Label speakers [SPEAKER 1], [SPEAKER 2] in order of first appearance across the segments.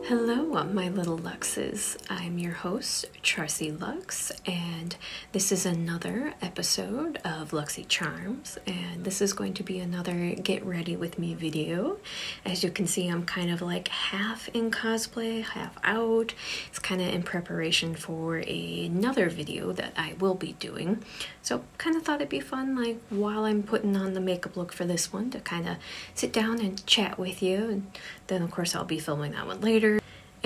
[SPEAKER 1] Hello, my little Luxxes. I'm your host, Charsie Luxxx, and this is another episode of Luxxy Charms, and this is going to be another get ready with me video. As you can see, I'm kind of like half in cosplay, half out. It's kind of in preparation for another video that I will be doing. So kind of thought it'd be fun, like while I'm putting on the makeup look for this one, to kind of sit down and chat with you. And then of course I'll be filming that one later.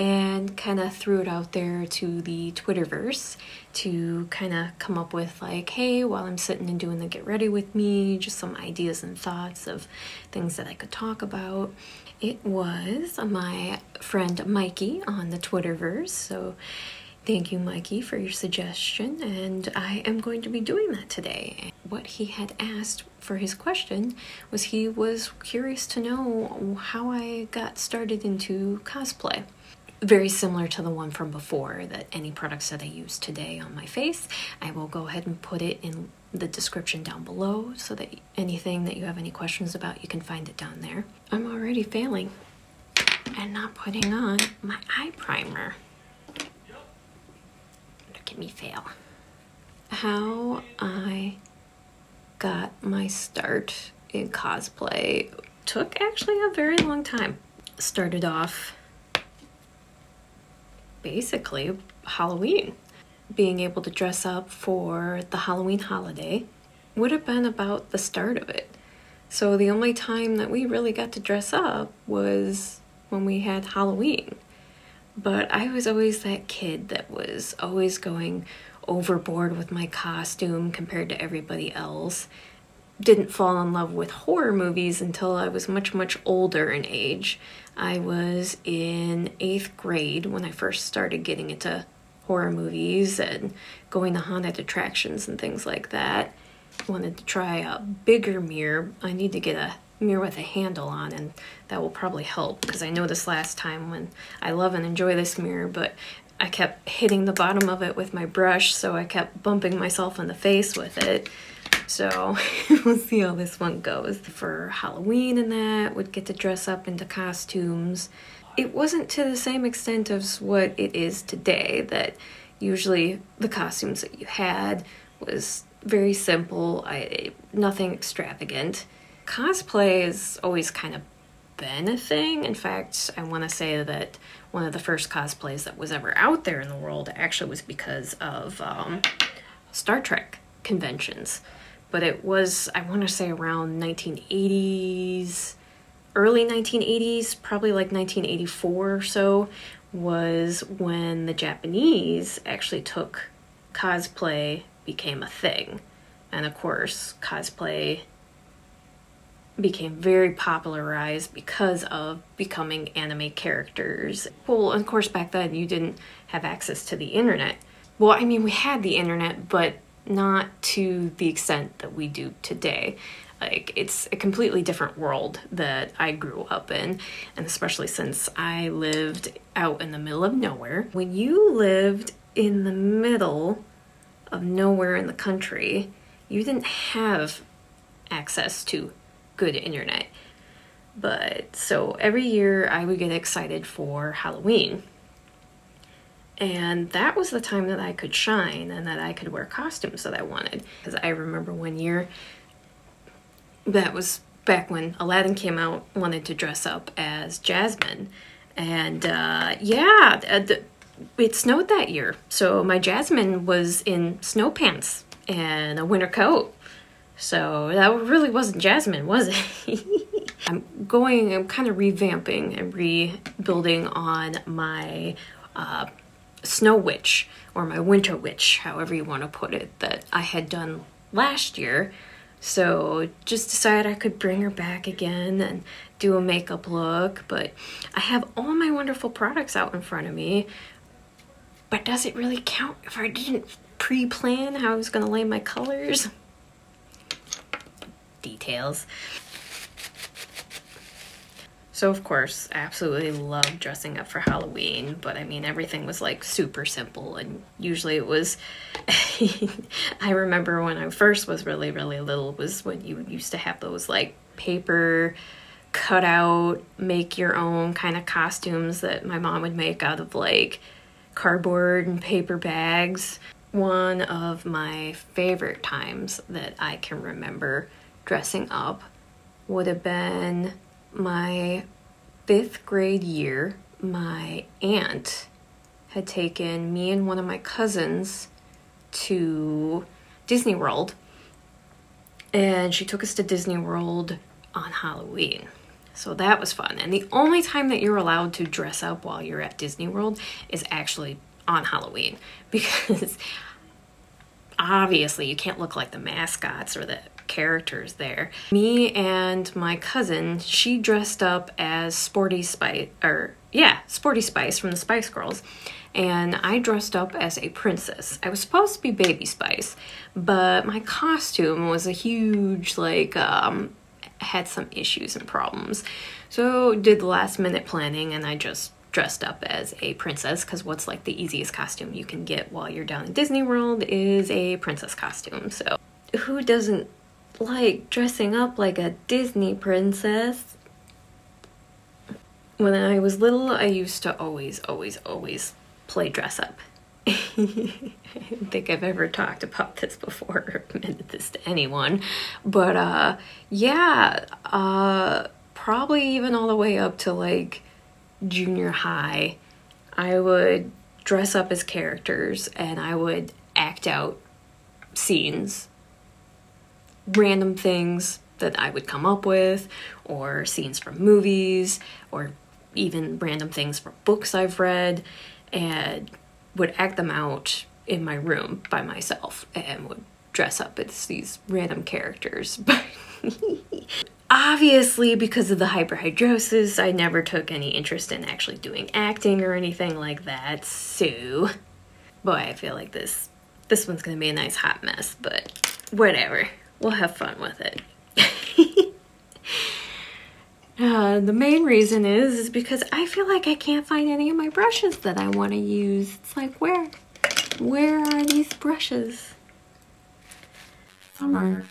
[SPEAKER 1] And kind of threw it out there to the Twitterverse to kind of come up with like, hey, while I'm sitting and doing the get ready with me, just some ideas and thoughts of things that I could talk about. It was my friend Mikey on the Twitterverse, so thank you, Mikey, for your suggestion, and I am going to be doing that today. What he had asked for his question was he was curious to know how I got started into cosplay. Very similar to the one from before, that any products that I use today on my face, I will go ahead and put it in the description down below so that anything that you have any questions about, you can find it down there. I'm already failing and not putting on my eye primer. Look at me fail. How I got my start in cosplay took actually a very long time. Started off basically Halloween. Being able to dress up for the Halloween holiday would have been about the start of it. So the only time that we really got to dress up was when we had Halloween. But I was always that kid that was always going overboard with my costume compared to everybody else. Didn't fall in love with horror movies until I was much older in age. I was in 8th grade when I first started getting into horror movies and going to haunted attractions and things like that. Wanted to try a bigger mirror. I need to get a mirror with a handle on, and that will probably help, because I noticed last time when I love and enjoy this mirror, but I kept hitting the bottom of it with my brush, so I kept bumping myself in the face with it. So we'll see how this one goes. For Halloween and that, would get to dress up into costumes. It wasn't to the same extent as what it is today, that usually the costumes that you had was very simple, nothing extravagant. Cosplay has always kind of been a thing. In fact, I want to say that one of the first cosplays that was ever out there in the world actually was because of Star Trek conventions. But it was, I want to say, around 1980s, early 1980s, probably like 1984 or so, was when the Japanese actually took cosplay, became a thing. And of course, cosplay became very popularized because of becoming anime characters. Well, of course, back then you didn't have access to the internet. Well, I mean, we had the internet, but not to the extent that we do today. Like, it's a completely different world that I grew up in, and especially since I lived out in the middle of nowhere. When you lived in the middle of nowhere in the country, you didn't have access to good internet. But so every year I would get excited for Halloween. And that was the time that I could shine and that I could wear costumes that I wanted. Because I remember one year, that was back when Aladdin came out, wanted to dress up as Jasmine. And it snowed that year. So my Jasmine was in snow pants and a winter coat. So that really wasn't Jasmine, was it? I'm kind of revamping and rebuilding on my Snow Witch, or my Winter Witch, however you want to put it, that I had done last year. So just decided I could bring her back again and do a makeup look. But I have all my wonderful products out in front of me. But does it really count if I didn't pre-plan how I was going to lay my colors? Details. So of course, I absolutely love dressing up for Halloween, but I mean, everything was like super simple, and usually it was, I remember when I first was really little, was when you used to have those like paper cut out, make your own kind of costumes that my mom would make out of like cardboard and paper bags. One of my favorite times that I can remember dressing up would have been my 5th grade year. My aunt had taken me and one of my cousins to Disney World, and she took us to Disney World on Halloween. So that was fun. And the only time that you're allowed to dress up while you're at Disney World is actually on Halloween, because obviously you can't look like the mascots or the characters there. Me and my cousin, she dressed up as Sporty Spice from the Spice Girls, and I dressed up as a princess. I was supposed to be Baby Spice, but my costume was a huge, like, had some issues and problems. So did the last minute planning, and I just dressed up as a princess, because what's like the easiest costume you can get while you're down in Disney World is a princess costume. So who doesn't like dressing up like a Disney princess? When I was little, I used to always play dress up. I don't think I've ever talked about this before or admitted this to anyone, but yeah, probably even all the way up to like junior high, I would dress up as characters and I would act out scenes, random things that I would come up with, or scenes from movies, or even random things from books I've read, and would act them out in my room by myself and would dress up as these random characters. But obviously, because of the hyperhidrosis, I never took any interest in actually doing acting or anything like that. So, boy, I feel like this one's gonna be a nice hot mess, but whatever. We'll have fun with it. The main reason is because I feel like I can't find any of my brushes that I want to use. It's like, where are these brushes?
[SPEAKER 2] Summer,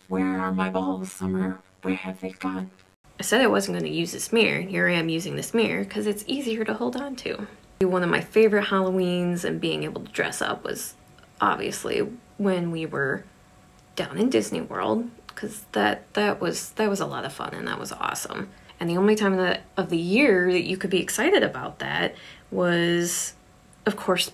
[SPEAKER 2] where are my balls? Summer, where have they gone?
[SPEAKER 1] I said I wasn't going to use this mirror, and here I am using this mirror because it's easier to hold on to. One of my favorite Halloweens and being able to dress up was obviously when we were down in Disney World, because that was a lot of fun and that was awesome. And the only time of the year that you could be excited about that was, of course,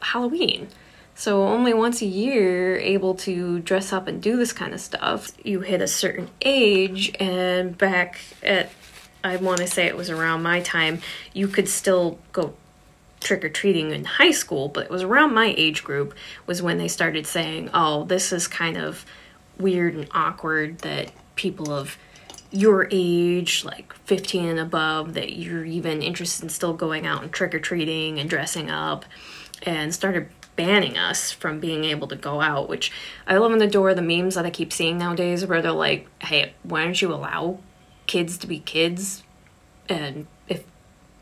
[SPEAKER 1] Halloween. So only once a year able to dress up and do this kind of stuff. You hit a certain age, and back at, I want to say it was around my time, you could still go trick-or-treating in high school, but it was around my age group was when they started saying, oh, this is kind of weird and awkward that people of your age, like 15 and above, that you're even interested in still going out and trick-or-treating and dressing up, and started banning us from being able to go out, which I love and adore the memes that I keep seeing nowadays where they're like, hey, why don't you allow kids to be kids? And if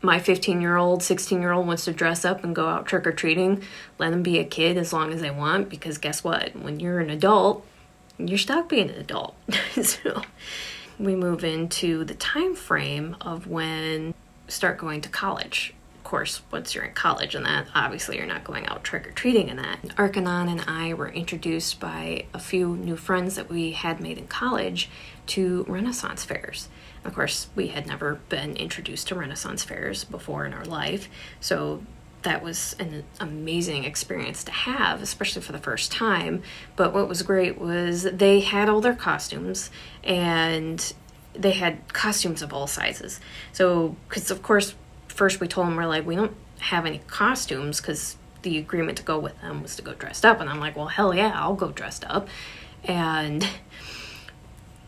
[SPEAKER 1] my 15-year-old, 16-year-old wants to dress up and go out trick-or-treating, let them be a kid as long as they want, because guess what? When you're an adult, you're stuck being an adult. So we move into the time frame of when start going to college. Of course, once you're in college and that, obviously you're not going out trick-or-treating in that. Arkanon and I were introduced by a few new friends that we had made in college to Renaissance fairs. Of course, we had never been introduced to Renaissance fairs before in our life, so that was an amazing experience to have, especially for the first time. But what was great was they had all their costumes, and they had costumes of all sizes. So, because of course, first we told them, we're like, we don't have any costumes, because the agreement to go with them was to go dressed up. And I'm like, well, hell yeah, I'll go dressed up. And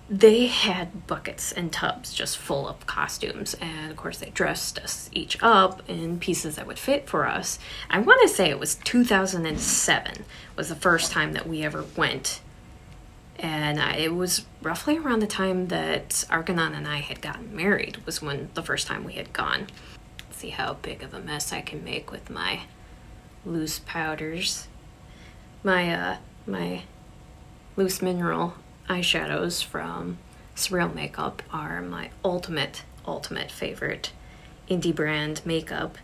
[SPEAKER 1] they had buckets and tubs just full of costumes, and of course they dressed us each up in pieces that would fit for us. I want to say it was 2007 was the first time that we ever went, and it was roughly around the time that Arkanon and I had gotten married was when the first time we had gone. Let's see how big of a mess I can make with my loose powders. My loose mineral eyeshadows from Surreal makeup are my ultimate favorite indie brand makeup.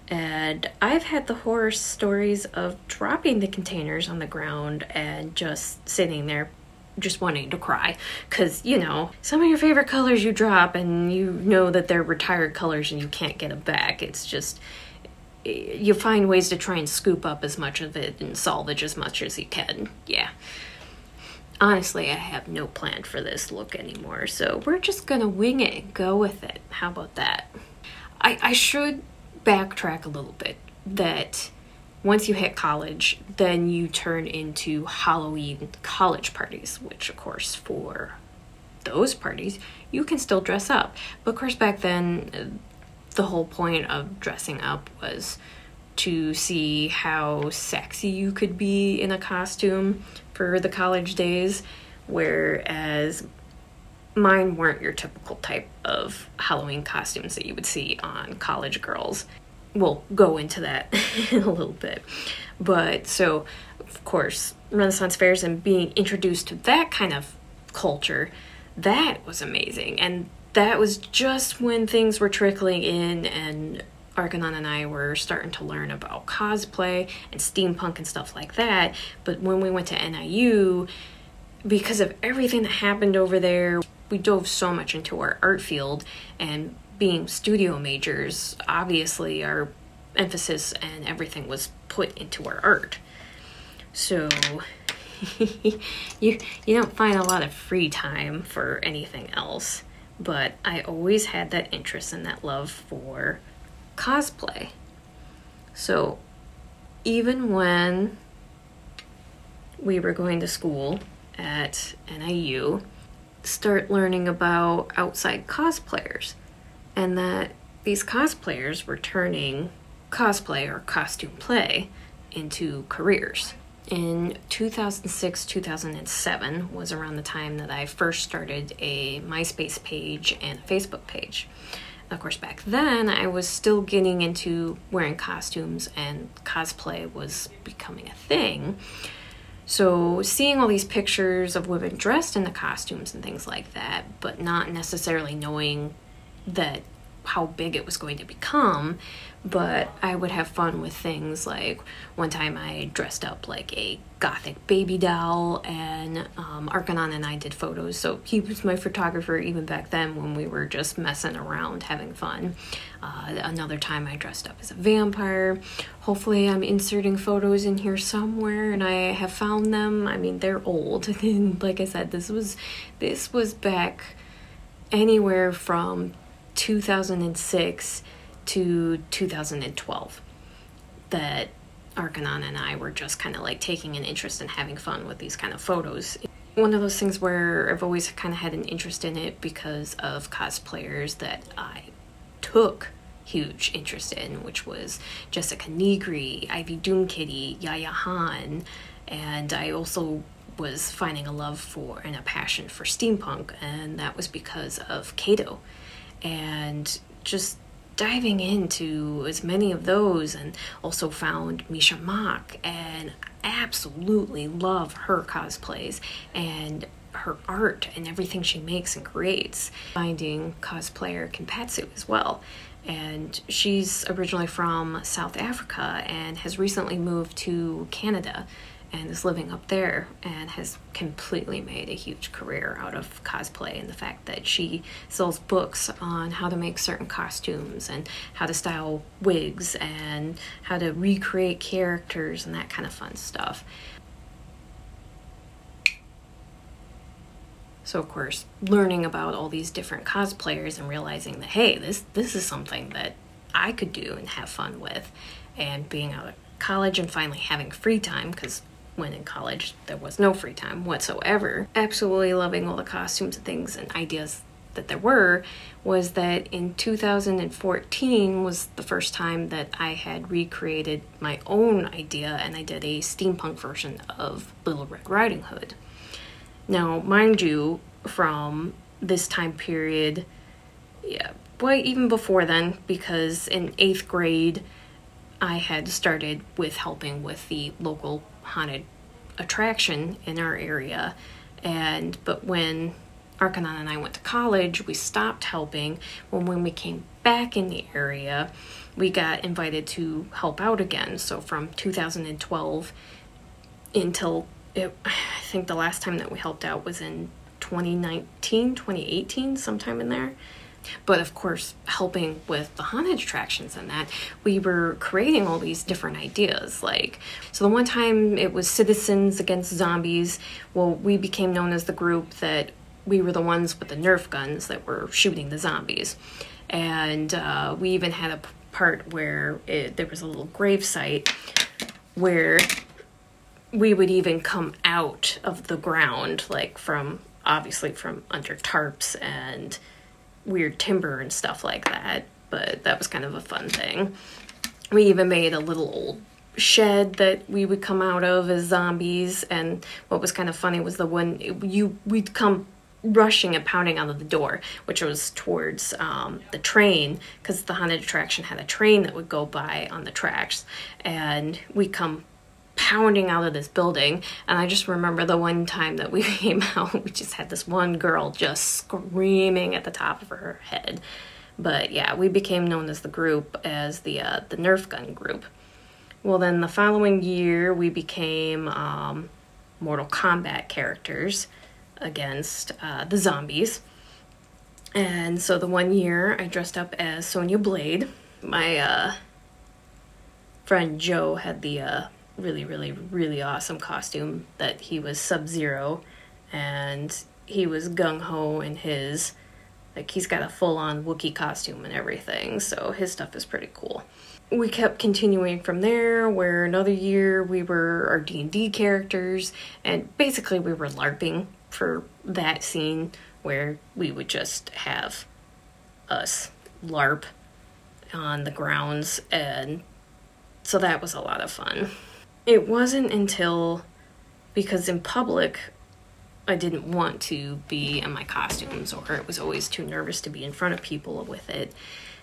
[SPEAKER 1] And I've had the horror stories of dropping the containers on the ground and just sitting there just wanting to cry, because, you know, some of your favorite colors you drop and you know that they're retired colors and you can't get them back. It's just, you find ways to try and scoop up as much of it and salvage as much as you can. Yeah. Honestly, I have no plan for this look anymore, so we're just gonna wing it and go with it. How about that? I should backtrack a little bit, that once you hit college, then you turn into Halloween college parties, which of course for those parties, you can still dress up. But of course back then, the whole point of dressing up was to see how sexy you could be in a costume for the college days, whereas mine weren't your typical type of Halloween costumes that you would see on college girls. We'll go into that in a little bit. But so, of course, Renaissance fairs and being introduced to that kind of culture, that was amazing. And that was just when things were trickling in and Arkanon and I were starting to learn about cosplay and steampunk and stuff like that. But when we went to NIU, because of everything that happened over there, we dove so much into our art field, and being studio majors, obviously our emphasis and everything was put into our art. So you don't find a lot of free time for anything else, but I always had that interest and that love for cosplay. So even when we were going to school at NIU, start learning about outside cosplayers, and that these cosplayers were turning cosplay or costume play into careers. In 2006, 2007 was around the time that I first started a MySpace page and a Facebook page. Of course, back then I was still getting into wearing costumes and cosplay was becoming a thing. So seeing all these pictures of women dressed in the costumes and things like that, but not necessarily knowing that how big it was going to become, but I would have fun with things like one time I dressed up like a gothic baby doll, and Arkanon and I did photos, so he was my photographer even back then when we were just messing around having fun. Another time I dressed up as a vampire. Hopefully I'm inserting photos in here somewhere and I have found them. I mean, they're old, and like I said, this was back anywhere from 2006 to 2012 that Arkanon and I were just kind of like taking an interest in having fun with these kind of photos. One of those things where I've always kind of had an interest in it because of cosplayers that I took huge interest in, which was Jessica Negri, Ivy Doomkitty, Yaya Han, and I also was finding a love for and a passion for steampunk, and that was because of Kato. And just diving into as many of those, and also found Misha Mock and absolutely love her cosplays and her art and everything she makes and creates. Finding cosplayer Kinpatsu as well. And she's originally from South Africa and has recently moved to Canada and is living up there and has completely made a huge career out of cosplay, and the fact that she sells books on how to make certain costumes and how to style wigs and how to recreate characters and that kind of fun stuff. So of course, learning about all these different cosplayers and realizing that, hey, this is something that I could do and have fun with, and being out of college and finally having free time, because when in college there was no free time whatsoever. Absolutely loving all the costumes and things and ideas that there were, was that in 2014 was the first time that I had recreated my own idea, and I did a steampunk version of Little Red Riding Hood. Now, mind you, from this time period, yeah, well, even before then, because in 8th grade I had started with helping with the local haunted attraction in our area But when Arkanon and I went to college, we stopped helping. Well, when we came back in the area, we got invited to help out again. So from 2012 until I think the last time that we helped out was in 2019, 2018, sometime in there. But of course, helping with the haunted attractions and that, we were creating all these different ideas. Like, so the one time it was citizens against zombies. Well, we became known as the group that we were the ones with the Nerf guns that were shooting the zombies. And we even had a part where there was a little grave site where we would even come out of the ground, like obviously from under tarps and weird timber and stuff like that, but that was kind of a fun thing. We even made a little old shed that we would come out of as zombies, and what was kind of funny was we'd come rushing and pounding out of the door, which was towards the train, because the haunted attraction had a train that would go by on the tracks, and we come pounding out of this building. And I just remember the one time that we came out, we just had this one girl just screaming at the top of her head. But yeah, we became known as the group as the Nerf gun group. Well, then the following year we became Mortal Kombat characters against the zombies. And so the one year I dressed up as Sonya Blade. My friend Joe had the really awesome costume that he was Sub-Zero, and he was gung-ho in his, like, he's got a full-on Wookiee costume and everything, so his stuff is pretty cool. We kept continuing from there, where another year we were our D&D characters, and basically we were LARPing for that scene, where we would just have us LARP on the grounds, and so that was a lot of fun. It wasn't until, because in public, I didn't want to be in my costumes, or it was always too nervous to be in front of people with it.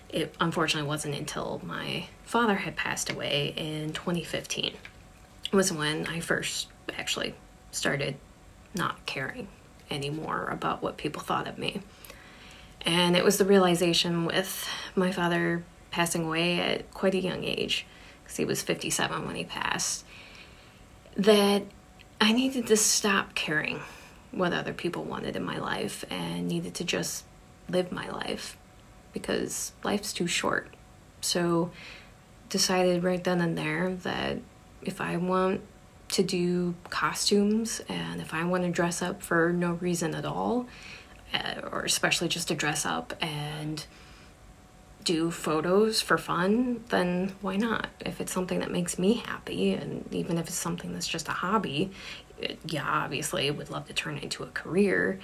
[SPEAKER 1] It unfortunately wasn't until my father had passed away in 2015 was when I first actually started not caring anymore about what people thought of me. And it was the realization with my father passing away at quite a young age, because he was 57 when he passed, that I needed to stop caring what other people wanted in my life and needed to just live my life, because life's too short. So decided right then and there that if I want to do costumes and if I want to dress up for no reason at all, or especially just to dress up and do photos for fun, then why not? If it's something that makes me happy, and even if it's something that's just a hobby, yeah, obviously I would love to turn it into a career,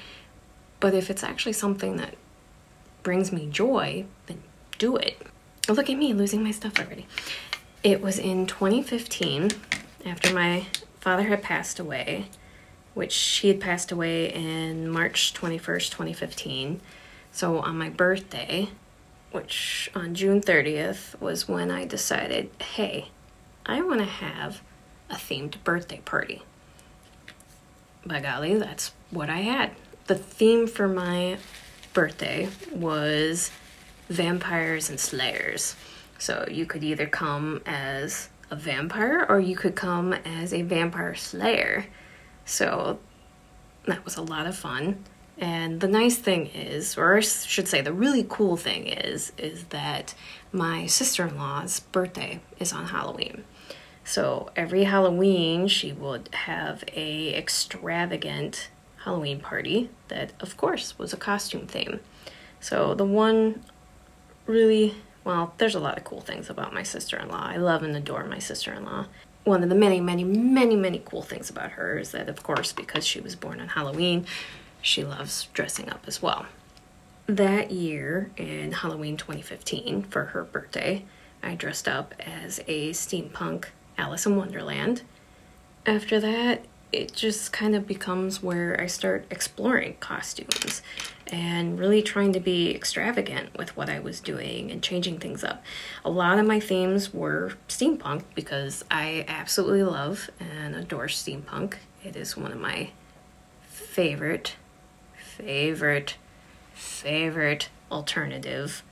[SPEAKER 1] but if it's actually something that brings me joy, then do it. Look at me losing my stuff already. It was in 2015, after my father had passed away, which he had passed away in March 21st, 2015. So on my birthday, which on June 30th was when I decided, hey, I want to have a themed birthday party. By golly, that's what I had. The theme for my birthday was vampires and slayers. So you could either come as a vampire or you could come as a vampire slayer. So that was a lot of fun. And the nice thing is, or I should say the really cool thing is that my sister-in-law's birthday is on Halloween. So every Halloween she would have a extravagant Halloween party that, of course, was a costume theme. So the one really, well, there's a lot of cool things about my sister-in-law. I love and adore my sister-in-law. One of the many cool things about her is that, of course, because she was born on Halloween, she loves dressing up as well. That year, in Halloween 2015, for her birthday, I dressed up as a steampunk Alice in Wonderland. After that, it just kind of becomes where I start exploring costumes and really trying to be extravagant with what I was doing and changing things up. A lot of my themes were steampunk because I absolutely love and adore steampunk. It is one of my favorite alternative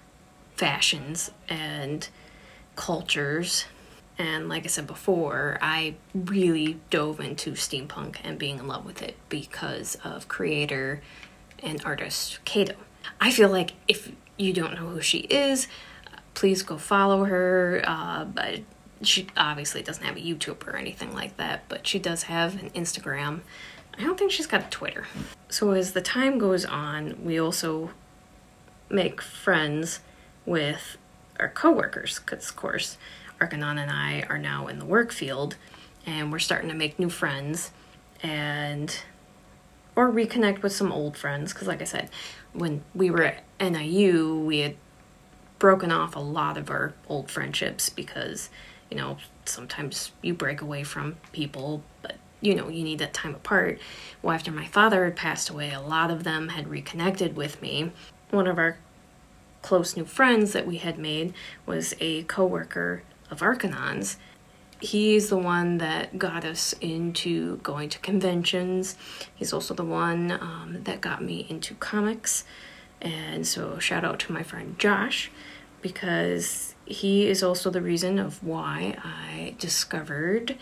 [SPEAKER 1] fashions and cultures. And like I said before, I really dove into steampunk and being in love with it because of creator and artist Kato. I feel like if you don't know who she is, please go follow her. But she obviously doesn't have a YouTube or anything like that, but she does have an Instagram. I don't think she's got a Twitter. So as the time goes on, we also make friends with our coworkers, because of course Arkanon and I are now in the work field, and we're starting to make new friends or reconnect with some old friends, because like I said, when we were at NIU, we had broken off a lot of our old friendships because, you know, sometimes you break away from people, but you know, you need that time apart. Well, after my father had passed away, a lot of them had reconnected with me. One of our close new friends that we had made was a coworker of Arkanon's. He's the one that got us into going to conventions. He's also the one that got me into comics. And so shout out to my friend Josh, because he is also the reason of why I discovered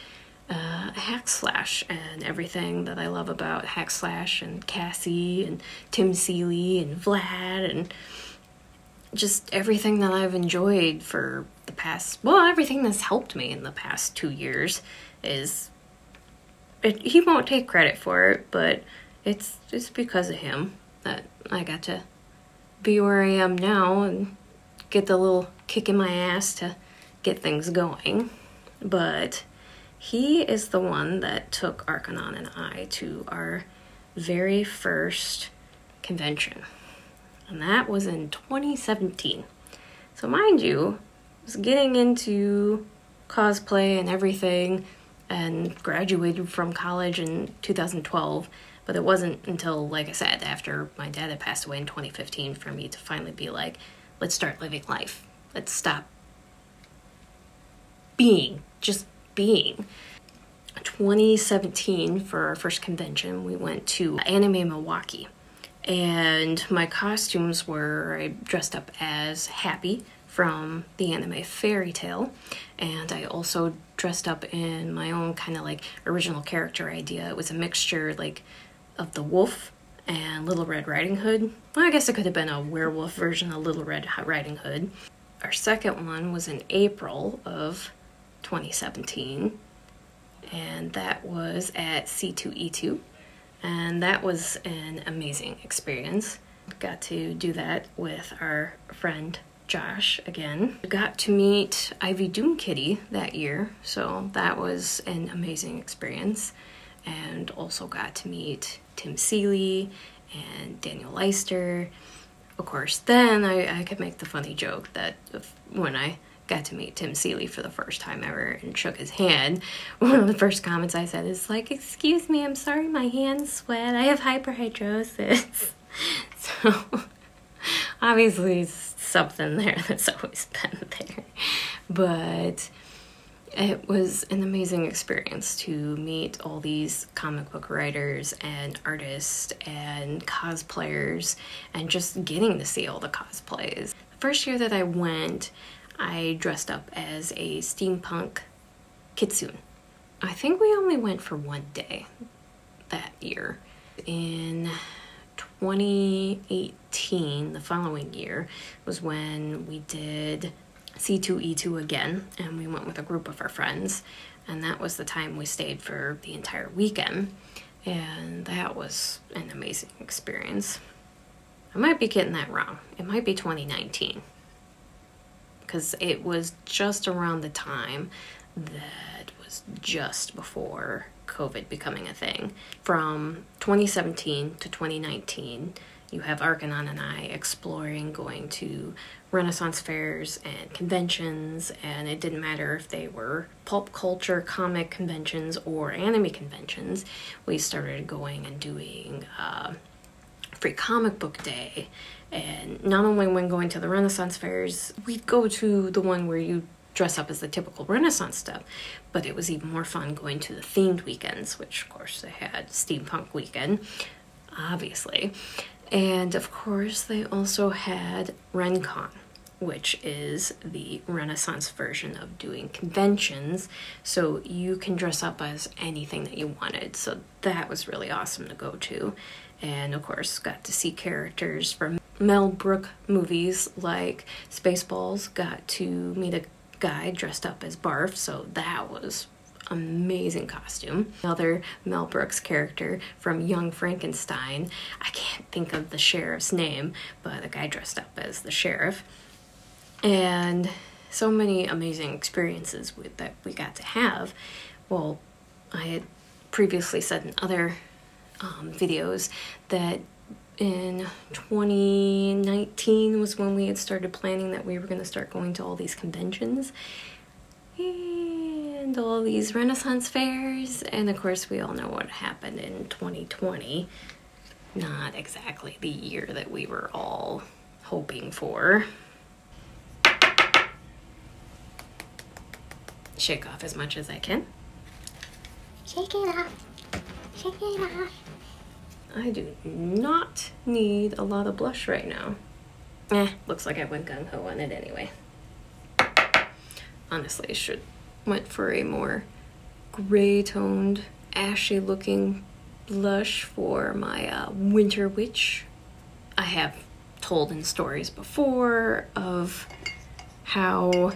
[SPEAKER 1] Hackslash and everything that I love about Hackslash and Cassie and Tim Seeley and Vlad and just everything that I've enjoyed for the past, well, everything that's helped me in the past 2 years is, he won't take credit for it, but it's because of him that I got to be where I am now and get the little kick in my ass to get things going. But he is the one that took Arkanon and I to our very first convention. And that was in 2017. So mind you, I was getting into cosplay and everything and graduated from college in 2012. But it wasn't until, like I said, after my dad had passed away in 2015 for me to finally be like, let's start living life. Let's stop being, just being. 2017, for our first convention, we went to Anime Milwaukee. And my costumes were, I dressed up as Happy from the anime Fairy Tale. And I also dressed up in my own kind of like original character idea. It was a mixture like of the wolf and Little Red Riding Hood. Well, I guess it could have been a werewolf version of Little Red Riding Hood. Our second one was in April of 2017. And that was at C2E2. And that was an amazing experience. Got to do that with our friend Josh again. Got to meet Ivy Doom Kitty that year, so that was an amazing experience. And also got to meet Tim Seeley and Daniel Leister. Of course, then I could make the funny joke that when I got to meet Tim Seeley for the first time ever and shook his hand, one of the first comments I said is like, "Excuse me, I'm sorry my hands sweat. I have hyperhidrosis." So obviously something there that's always been there. But it was an amazing experience to meet all these comic book writers and artists and cosplayers and just getting to see all the cosplays. The first year that I went, I dressed up as a steampunk kitsune. I think we only went for one day that year. In 2018, the following year, was when we did C2E2 again, and we went with a group of our friends, and that was the time we stayed for the entire weekend, and that was an amazing experience. I might be getting that wrong. It might be 2019. Because it was just around the time that was just before COVID becoming a thing. From 2017 to 2019, you have Arkanon and I exploring going to Renaissance fairs and conventions, and it didn't matter if they were pulp culture comic conventions or anime conventions. We started going and doing Free Comic Book Day. And not only when going to the Renaissance fairs, we'd go to the one where you dress up as the typical Renaissance stuff, but it was even more fun going to the themed weekends, which of course they had Steampunk Weekend, obviously. And of course, they also had RenCon, which is the Renaissance version of doing conventions. So you can dress up as anything that you wanted. So that was really awesome to go to. And of course, got to see characters from Mel Brooks movies like Spaceballs. Got to meet a guy dressed up as Barf, so that was amazing costume. Another Mel Brooks character from Young Frankenstein. I can't think of the sheriff's name, but a guy dressed up as the sheriff. And so many amazing experiences that we got to have. Well, I had previously said in other videos that in 2019 was when we had started planning that we were going to start going to all these conventions and all these Renaissance fairs. And of course, we all know what happened in 2020. Not exactly the year that we were all hoping for. Shake off as much as I can.
[SPEAKER 3] Shake it off. Shake it off.
[SPEAKER 1] I do not need a lot of blush right now. Looks like I went gung-ho on it anyway. Honestly, I went for a more gray-toned, ashy-looking blush for my Winter Witch. I have told in stories before of how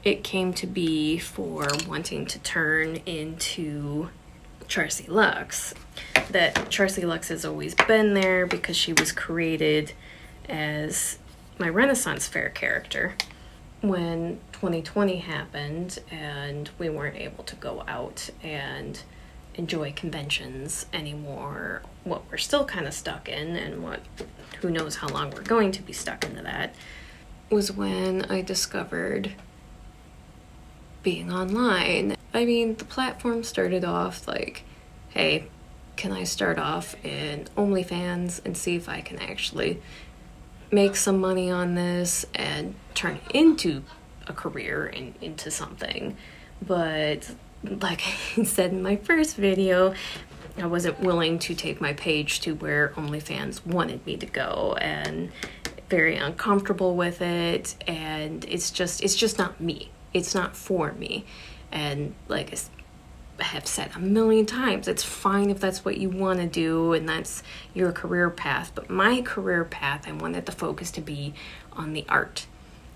[SPEAKER 1] it came to be for wanting to turn into Charsie Luxxx. That Charsie Luxxx has always been there because she was created as my Renaissance Fair character. When 2020 happened and we weren't able to go out and enjoy conventions anymore, what we're still kind of stuck in, and who knows how long we're going to be stuck into that, was when I discovered being online. I mean, the platform started off like, hey, can I start off in OnlyFans and see if I can actually make some money on this and turn it into a career and into something. But like I said in my first video, I wasn't willing to take my page to where OnlyFans wanted me to go, and very uncomfortable with it, and it's just not me. It's not for me. And like I have said a million times, it's fine if that's what you want to do and that's your career path. But my career path, I wanted the focus to be on the art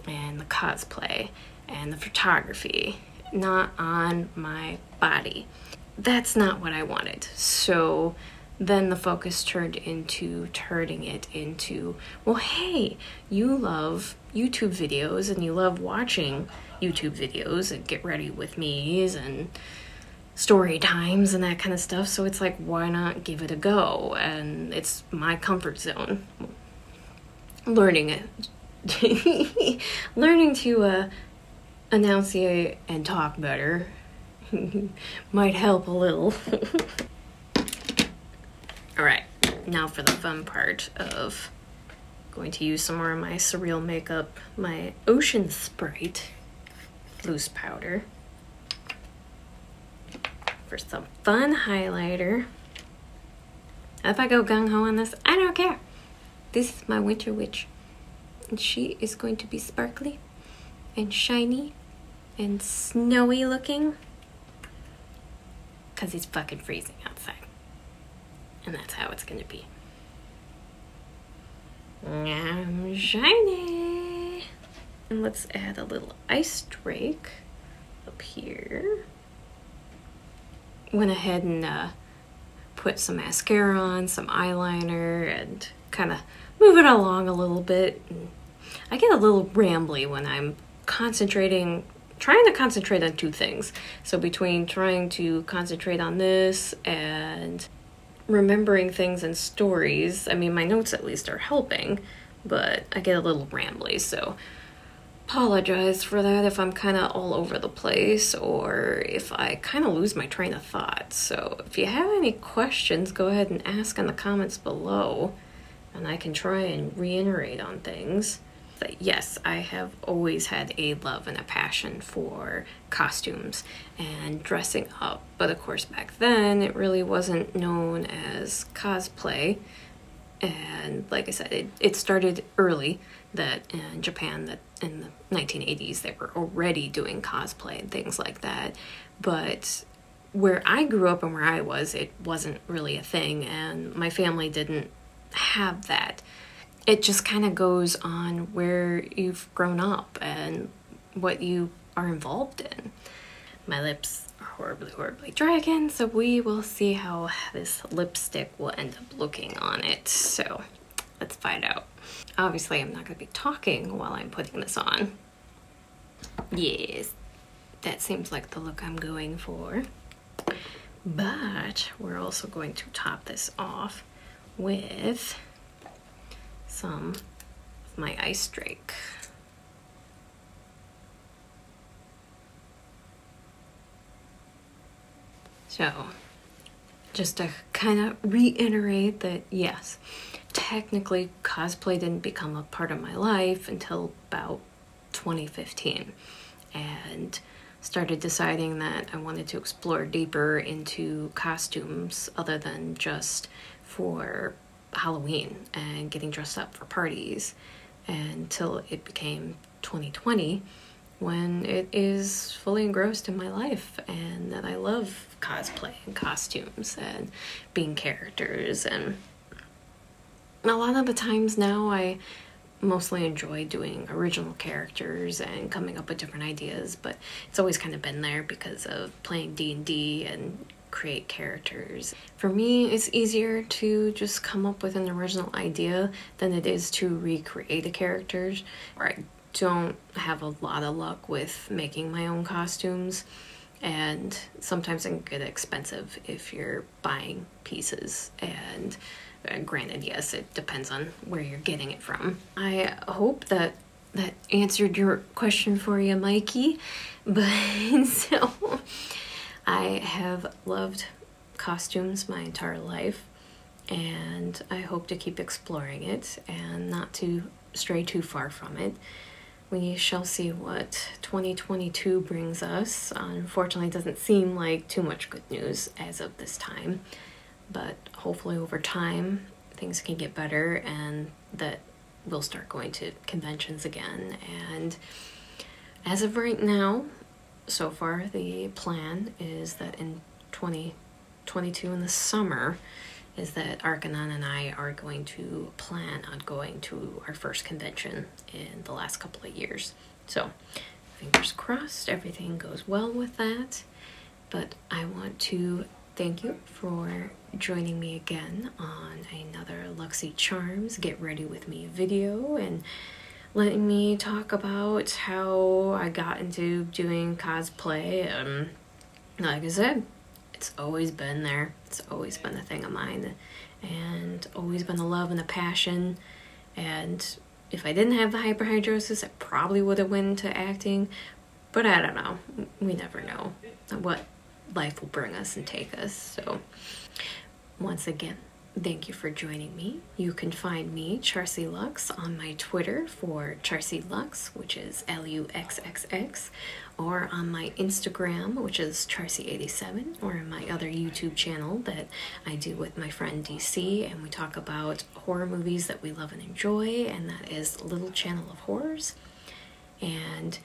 [SPEAKER 1] and the cosplay and the photography, not on my body. That's not what I wanted. So then the focus turned into turning it into, well, hey, you love YouTube videos and you love watching YouTube videos and get ready with me's and story times and that kind of stuff. So it's like, why not give it a go? And it's my comfort zone. Learning it. Learning to enunciate and talk better might help a little. Alright, now for the fun part of going to use some more of my Surreal makeup, my Ocean Sprite loose powder for some fun highlighter. If I go gung-ho on this, I don't care. This is my Winter Witch, and she is going to be sparkly and shiny and snowy looking because it's fucking freezing outside, and that's how it's gonna be. I'm shiny. And let's add a little ice drake up here. Went ahead and put some mascara on, some eyeliner, and kind of move it along a little bit. And I get a little rambly when I'm trying to concentrate on two things. So between trying to concentrate on this and remembering things and stories, I mean, my notes at least are helping, but I get a little rambly, so apologize for that if I'm kind of all over the place or if I kind of lose my train of thought. So if you have any questions, go ahead and ask in the comments below, and I can try and reiterate on things. that yes, I have always had a love and a passion for costumes and dressing up. But of course, back then, it really wasn't known as cosplay. And like I said, it started early, that in Japan, that in the 1980s, they were already doing cosplay and things like that. But where I grew up and where I was, it wasn't really a thing, and my family didn't have that. It just kind of goes on where you've grown up and what you are involved in. My lips are horribly dry again, so we will see how this lipstick will end up looking on it. So let's find out. Obviously, I'm not going to be talking while I'm putting this on. Yes, that seems like the look I'm going for. But we're also going to top this off with some of my Ice Drake. So, just to kind of reiterate that, yes, technically cosplay didn't become a part of my life until about 2015, and started deciding that I wanted to explore deeper into costumes other than just for Halloween and getting dressed up for parties, until it became 2020 when it is fully engrossed in my life, and that I love cosplay and costumes and being characters. And a lot of the times now I mostly enjoy doing original characters and coming up with different ideas, but it's always kind of been there because of playing D&D and create characters. For me, it's easier to just come up with an original idea than it is to recreate the characters. I don't have a lot of luck with making my own costumes, and sometimes it can get expensive if you're buying pieces, and granted, yes, it depends on where you're getting it from. I hope that answered your question for you, Mikey. But so I have loved costumes my entire life, and I hope to keep exploring it and not to stray too far from it. We shall see what 2022 brings us. Unfortunately, it doesn't seem like too much good news as of this time, but hopefully over time things can get better and that we'll start going to conventions again. And as of right now, so far the plan is that in 2022 in the summer is that Arkanon and I are going to plan on going to our first convention in the last couple of years. So fingers crossed everything goes well with that. But I want to thank you for joining me again on another Luxxxy Charms Get Ready With Me video, and letting me talk about how I got into doing cosplay. Like I said, it's always been there. It's always been a thing of mine, and always been a love and a passion. And if I didn't have the hyperhidrosis, I probably would have went into acting, but I don't know. We never know what life will bring us and take us. So once again, thank you for joining me. You can find me, Charsie Luxxx, on my Twitter for Charsie Luxxx, which is LUXXX, or on my Instagram, which is Charsie87, or in my other YouTube channel that I do with my friend DC, and we talk about horror movies that we love and enjoy, and that is Little Channel of Horrors. And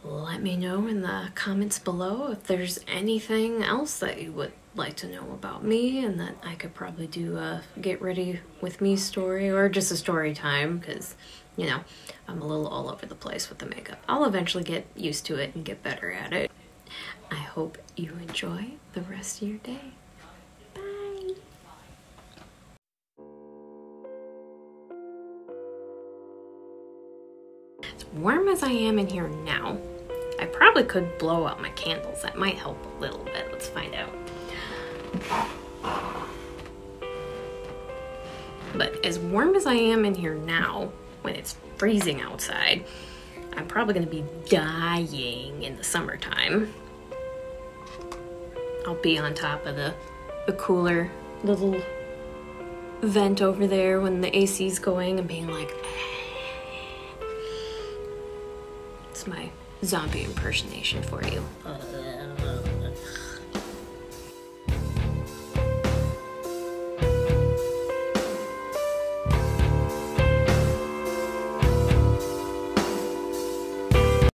[SPEAKER 1] let me know in the comments below if there's anything else that you would like to know about me, and that I could probably do a Get Ready With Me story, or just a story time, because, you know, I'm a little all over the place with the makeup. I'll eventually get used to it and get better at it. I hope you enjoy the rest of your day. Bye! As warm as I am in here now, I probably could blow out my candles. That might help a little bit. Let's find out. But as warm as I am in here now, when it's freezing outside, I'm probably going to be dying in the summertime. I'll be on top of the cooler little vent over there when the AC's going and being like, my zombie impersonation for you.